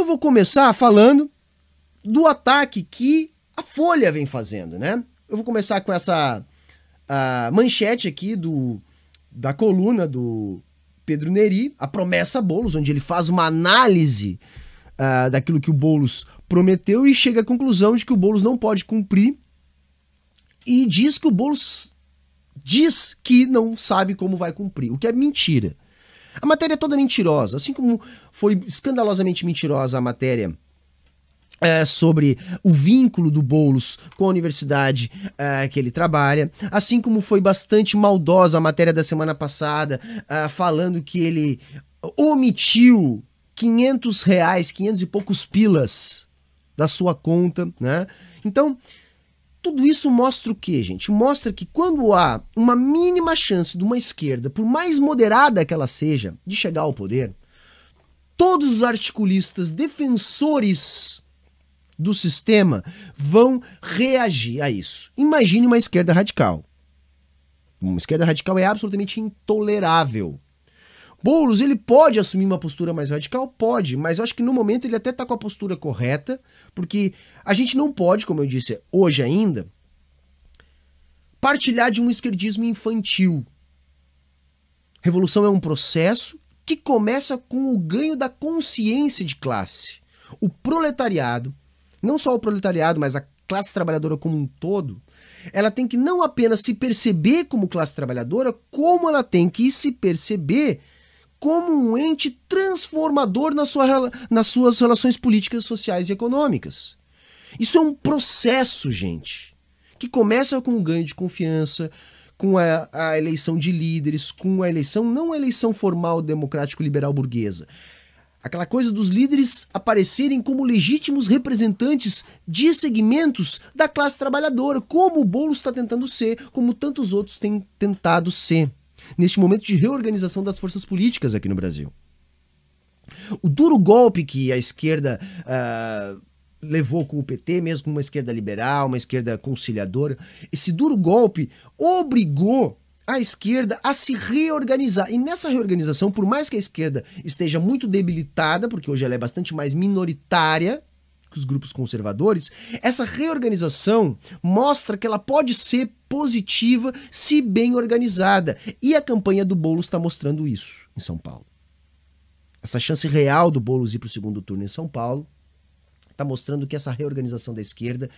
eu vou começar falando do ataque que a Folha vem fazendo, né? Eu vou começar com essa manchete aqui da coluna do Pedro Neri, a promessa Boulos, onde ele faz uma análise daquilo que o Boulos prometeu e chega à conclusão de que o Boulos não pode cumprir e diz que o Boulos diz que não sabe como vai cumprir, o que é mentira. A matéria é toda mentirosa, assim como foi escandalosamente mentirosa a matéria sobre o vínculo do Boulos com a universidade que ele trabalha, assim como foi bastante maldosa a matéria da semana passada, falando que ele omitiu R$500, 500 e poucos pilas da sua conta, né? Então, tudo isso mostra o quê, gente? Mostra que quando há uma mínima chance de uma esquerda, por mais moderada que ela seja, de chegar ao poder, todos os articulistas, defensores do sistema, vão reagir a isso. Imagine uma esquerda radical. Uma esquerda radical é absolutamente intolerável. Boulos, ele pode assumir uma postura mais radical? Pode, mas eu acho que no momento ele até está com a postura correta, porque a gente não pode, como eu disse hoje ainda, partilhar de um esquerdismo infantil. Revolução é um processo que começa com o ganho da consciência de classe. O proletariado, não só o proletariado, mas a classe trabalhadora como um todo, ela tem que não apenas se perceber como classe trabalhadora, como ela tem que se perceber como um ente transformador nas suas relações políticas, sociais e econômicas. Isso é um processo, gente, que começa com o ganho de confiança, com a eleição de líderes, com a eleição, não a eleição formal democrático-liberal burguesa, aquela coisa dos líderes aparecerem como legítimos representantes de segmentos da classe trabalhadora, como o Boulos está tentando ser, como tantos outros têm tentado ser, neste momento de reorganização das forças políticas aqui no Brasil. O duro golpe que a esquerda levou com o PT, mesmo com uma esquerda liberal, uma esquerda conciliadora, esse duro golpe obrigou a esquerda a se reorganizar. E nessa reorganização, por mais que a esquerda esteja muito debilitada, porque hoje ela é bastante mais minoritária que os grupos conservadores, essa reorganização mostra que ela pode ser positiva se bem organizada. E a campanha do Boulos está mostrando isso em São Paulo. Essa chance real do Boulos ir para o segundo turno em São Paulo está mostrando que essa reorganização da esquerda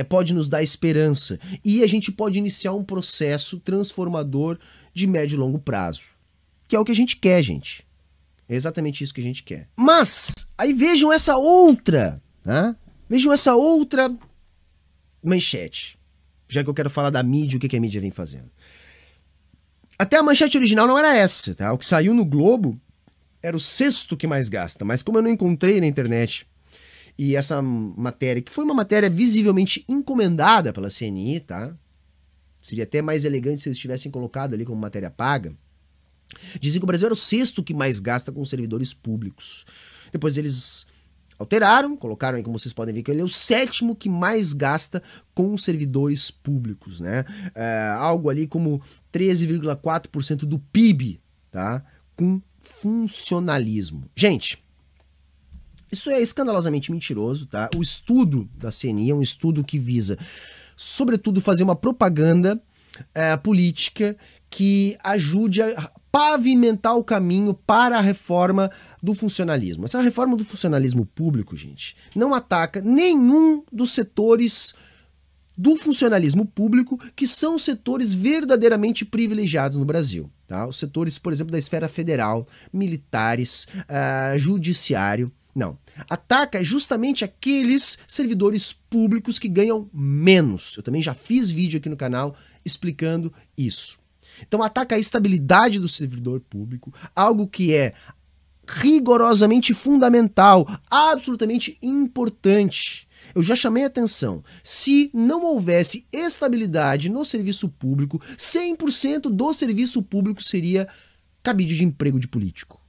pode nos dar esperança. E a gente pode iniciar um processo transformador de médio e longo prazo. Que é o que a gente quer, gente. É exatamente isso que a gente quer. Mas, aí vejam essa outra, né? Vejam essa outra manchete. Já que eu quero falar da mídia, o que a mídia vem fazendo. Até a manchete original não era essa, tá? O que saiu no Globo era o sexto que mais gasta. Mas como eu não encontrei na internet, e essa matéria, que foi uma matéria visivelmente encomendada pela CNI, tá? Seria até mais elegante se eles tivessem colocado ali como matéria paga. Dizem que o Brasil era o sexto que mais gasta com servidores públicos. Depois eles alteraram, colocaram aí, como vocês podem ver, que ele é o sétimo que mais gasta com servidores públicos, né? Algo ali como 13,4% do PIB, tá? Com funcionalismo. Gente, isso é escandalosamente mentiroso, tá? O estudo da CNI é um estudo que visa, sobretudo, fazer uma propaganda política que ajude a pavimentar o caminho para a reforma do funcionalismo. Essa reforma do funcionalismo público, gente, não ataca nenhum dos setores do funcionalismo público que são setores verdadeiramente privilegiados no Brasil, tá? Os setores, por exemplo, da esfera federal, militares, judiciário. Não. Ataca justamente aqueles servidores públicos que ganham menos. Eu também já fiz vídeo aqui no canal explicando isso. Então ataca a estabilidade do servidor público, algo que é rigorosamente fundamental, absolutamente importante. Eu já chamei a atenção. Se não houvesse estabilidade no serviço público, 100% do serviço público seria cabide de emprego de político.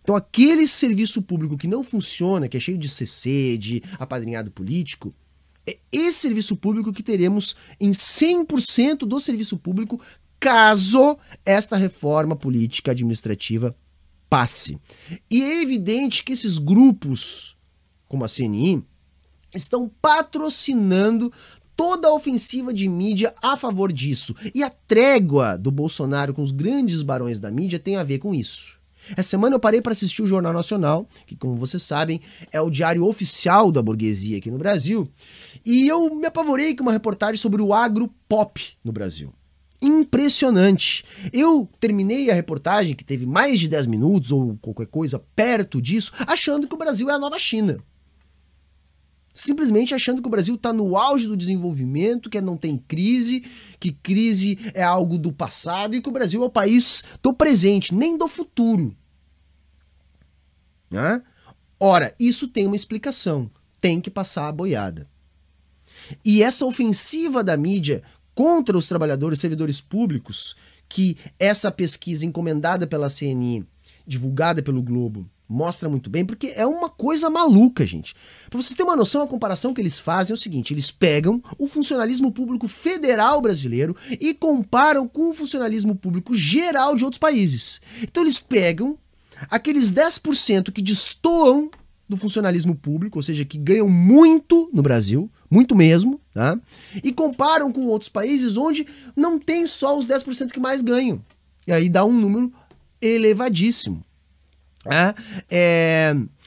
Então aquele serviço público que não funciona, que é cheio de CC, de apadrinhado político, é esse serviço público que teremos em 100% do serviço público caso esta reforma política administrativa passe. E é evidente que esses grupos, como a CNI, estão patrocinando toda a ofensiva de mídia a favor disso. E a trégua do Bolsonaro com os grandes barões da mídia tem a ver com isso. Essa semana eu parei para assistir o Jornal Nacional, que, como vocês sabem, é o diário oficial da burguesia aqui no Brasil, e eu me apavorei com uma reportagem sobre o agro-pop no Brasil. Impressionante. Eu terminei a reportagem, que teve mais de 10 minutos, ou qualquer coisa perto disso, achando que o Brasil é a nova China. Simplesmente achando que o Brasil está no auge do desenvolvimento, que não tem crise, que crise é algo do passado e que o Brasil é o país do presente, nem do futuro. Né? Ora, isso tem uma explicação. Tem que passar a boiada. E essa ofensiva da mídia contra os trabalhadores e servidores públicos, que essa pesquisa encomendada pela CNI, divulgada pelo Globo, mostra muito bem, porque é uma coisa maluca, gente. Para vocês terem uma noção, a comparação que eles fazem é o seguinte: eles pegam o funcionalismo público federal brasileiro e comparam com o funcionalismo público geral de outros países. Então eles pegam aqueles 10% que destoam do funcionalismo público, ou seja, que ganham muito no Brasil, muito mesmo, tá? E comparam com outros países onde não tem só os 10% que mais ganham. E aí dá um número elevadíssimo.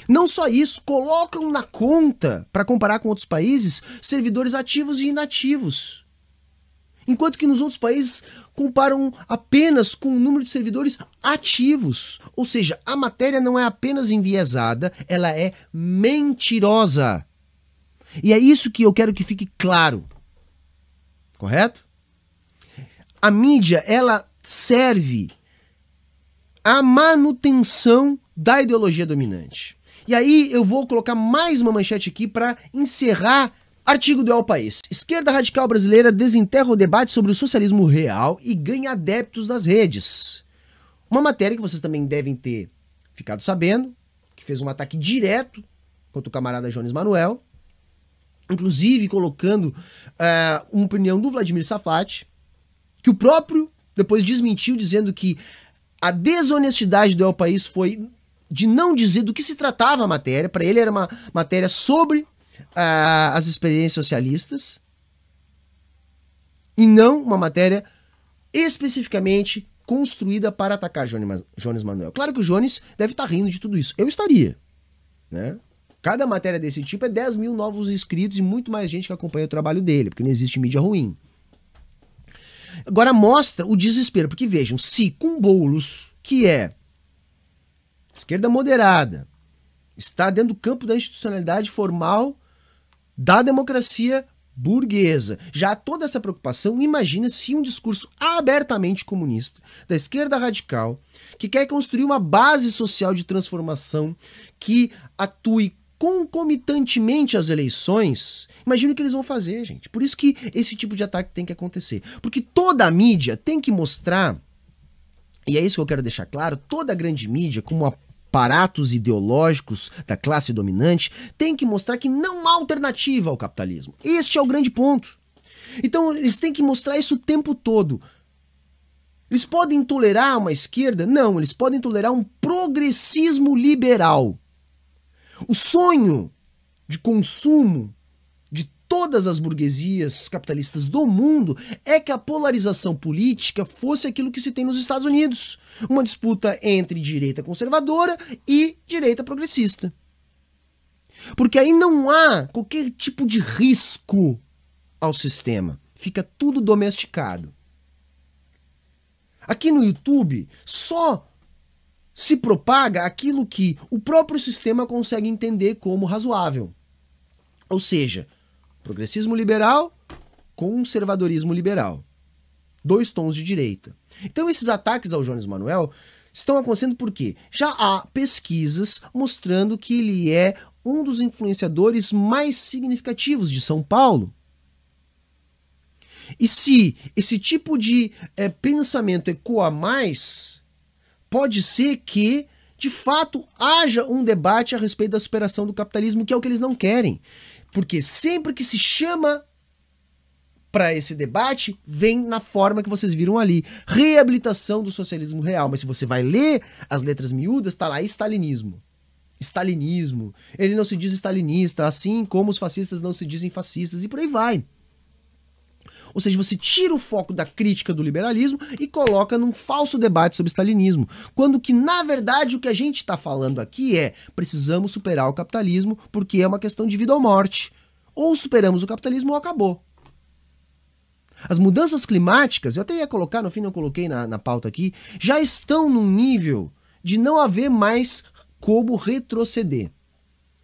Não só isso, colocam na conta, para comparar com outros países, servidores ativos e inativos. Enquanto que nos outros países comparam apenas com o número de servidores ativos. Ou seja, a matéria não é apenas enviesada, ela é mentirosa. E é isso que eu quero que fique claro. Correto? A mídia, ela serve à manutenção da ideologia dominante. E aí eu vou colocar mais uma manchete aqui para encerrar. Artigo do El País. Esquerda radical brasileira desenterra o debate sobre o socialismo real e ganha adeptos das redes. Uma matéria que vocês também devem ter ficado sabendo, que fez um ataque direto contra o camarada Jones Manuel, inclusive colocando uma opinião do Vladimir Safat, que o próprio depois desmentiu, dizendo que a desonestidade do El País foi de não dizer do que se tratava a matéria. Para ele era uma matéria sobre as experiências socialistas e não uma matéria especificamente construída para atacar Jones Manuel. Claro que o Jones deve estar rindo de tudo isso. Eu estaria, né? Cada matéria desse tipo é 10 mil novos inscritos e muito mais gente que acompanha o trabalho dele, porque não existe mídia ruim. Agora mostra o desespero, porque vejam, se com Boulos, que é esquerda moderada, está dentro do campo da institucionalidade formal da democracia burguesa, já há toda essa preocupação, imagina se um discurso abertamente comunista, da esquerda radical, que quer construir uma base social de transformação que atue concomitantemente às eleições, imagina o que eles vão fazer, gente. Por isso que esse tipo de ataque tem que acontecer. Porque toda a mídia tem que mostrar, e é isso que eu quero deixar claro, toda a grande mídia, como aparatos ideológicos da classe dominante, tem que mostrar que não há alternativa ao capitalismo. Este é o grande ponto. Então eles têm que mostrar isso o tempo todo. Eles podem tolerar uma esquerda? Não, eles podem tolerar um progressismo liberal. O sonho de consumo de todas as burguesias capitalistas do mundo é que a polarização política fosse aquilo que se tem nos Estados Unidos. Uma disputa entre direita conservadora e direita progressista. Porque aí não há qualquer tipo de risco ao sistema. Fica tudo domesticado. Aqui no YouTube, só se propaga aquilo que o próprio sistema consegue entender como razoável. Ou seja, progressismo liberal, conservadorismo liberal. Dois tons de direita. Então esses ataques ao Jones Manuel estão acontecendo porque já há pesquisas mostrando que ele é um dos influenciadores mais significativos de São Paulo. E se esse tipo de pensamento ecoa mais, pode ser que, de fato, haja um debate a respeito da superação do capitalismo, que é o que eles não querem. Porque sempre que se chama para esse debate vem na forma que vocês viram ali, reabilitação do socialismo real. Mas se você vai ler as letras miúdas, tá lá stalinismo. Stalinismo. Ele não se diz stalinista, assim como os fascistas não se dizem fascistas, e por aí vai. Ou seja, você tira o foco da crítica do liberalismo e coloca num falso debate sobre stalinismo. Quando que, na verdade, o que a gente está falando aqui é: precisamos superar o capitalismo porque é uma questão de vida ou morte. Ou superamos o capitalismo ou acabou. As mudanças climáticas, eu até ia colocar, no fim não coloquei na pauta aqui, já estão num nível de não haver mais como retroceder.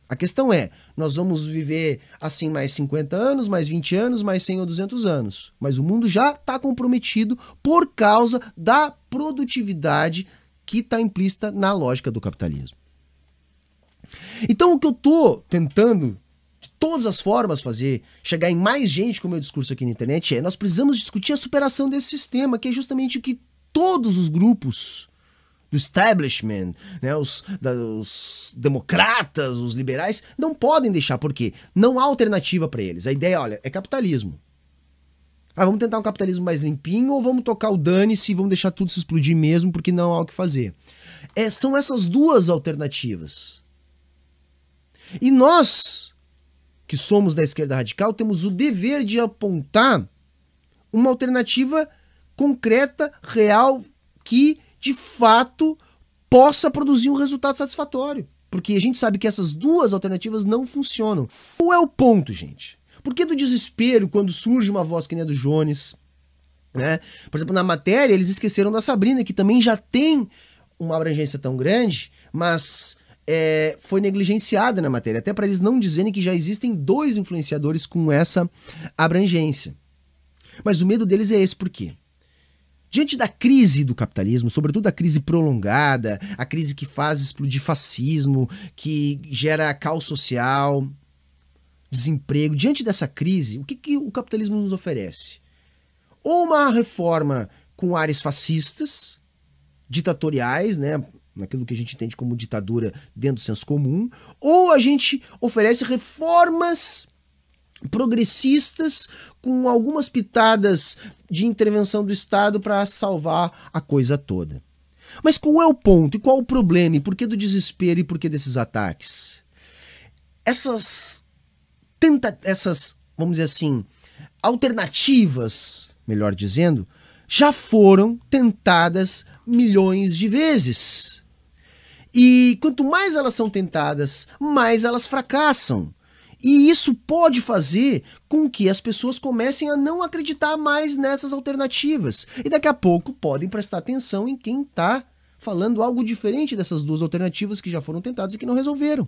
A questão é, nós vamos viver assim mais 50 anos, mais 20 anos, mais 100 ou 200 anos. Mas o mundo já está comprometido por causa da produtividade que está implícita na lógica do capitalismo. Então o que eu estou tentando, de todas as formas, fazer chegar em mais gente com o meu discurso aqui na internet é: nós precisamos discutir a superação desse sistema, que é justamente o que todos os grupos do establishment, né, os democratas, os liberais, não podem deixar, porque não há alternativa para eles. A ideia, olha, é capitalismo. Vamos tentar um capitalismo mais limpinho ou vamos tocar o dane-se e vamos deixar tudo se explodir mesmo porque não há o que fazer. São essas duas alternativas. E nós, que somos da esquerda radical, temos o dever de apontar uma alternativa concreta, real, que de fato possa produzir um resultado satisfatório. Porque a gente sabe que essas duas alternativas não funcionam. Qual é o ponto, gente? Por que do desespero quando surge uma voz que nem a do Jones? Né? Por exemplo, na matéria eles esqueceram da Sabrina, que também já tem uma abrangência tão grande, mas foi negligenciada na matéria, até para eles não dizerem que já existem 2 influenciadores com essa abrangência. Mas o medo deles é esse, por quê? Diante da crise do capitalismo, sobretudo a crise prolongada, a crise que faz explodir fascismo, que gera caos social, desemprego, diante dessa crise, o que o capitalismo nos oferece? Ou uma reforma com ares fascistas, ditatoriais, né, naquilo que a gente entende como ditadura dentro do senso comum, ou a gente oferece reformas progressistas com algumas pitadas de intervenção do Estado para salvar a coisa toda. Mas qual é o ponto? E qual o problema? E por que do desespero? E por que desses ataques? Essas, vamos dizer assim, alternativas, melhor dizendo, já foram tentadas milhões de vezes. E quanto mais elas são tentadas, mais elas fracassam. E isso pode fazer com que as pessoas comecem a não acreditar mais nessas alternativas. E daqui a pouco podem prestar atenção em quem está falando algo diferente dessas 2 alternativas que já foram tentadas e que não resolveram.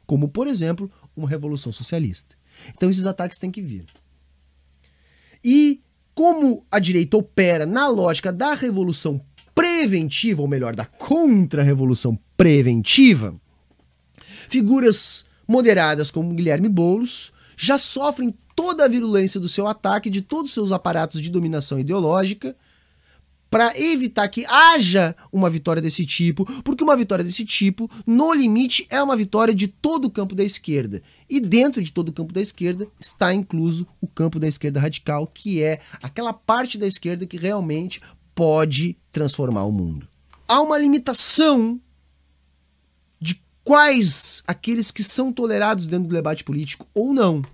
Como, por exemplo, uma revolução socialista. Então esses ataques têm que vir. E como a direita opera na lógica da revolução preventiva, ou melhor, da contra-revolução preventiva, figuras moderadas como Guilherme Boulos já sofrem toda a virulência do seu ataque, de todos os seus aparatos de dominação ideológica, para evitar que haja uma vitória desse tipo, porque uma vitória desse tipo, no limite, é uma vitória de todo o campo da esquerda. E dentro de todo o campo da esquerda está incluso o campo da esquerda radical, que é aquela parte da esquerda que realmente pode transformar o mundo. Há uma limitação de quais aqueles que são tolerados dentro do debate político ou não.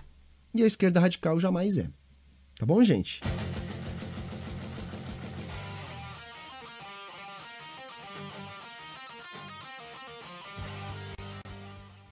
E a esquerda radical jamais é. Tá bom, gente?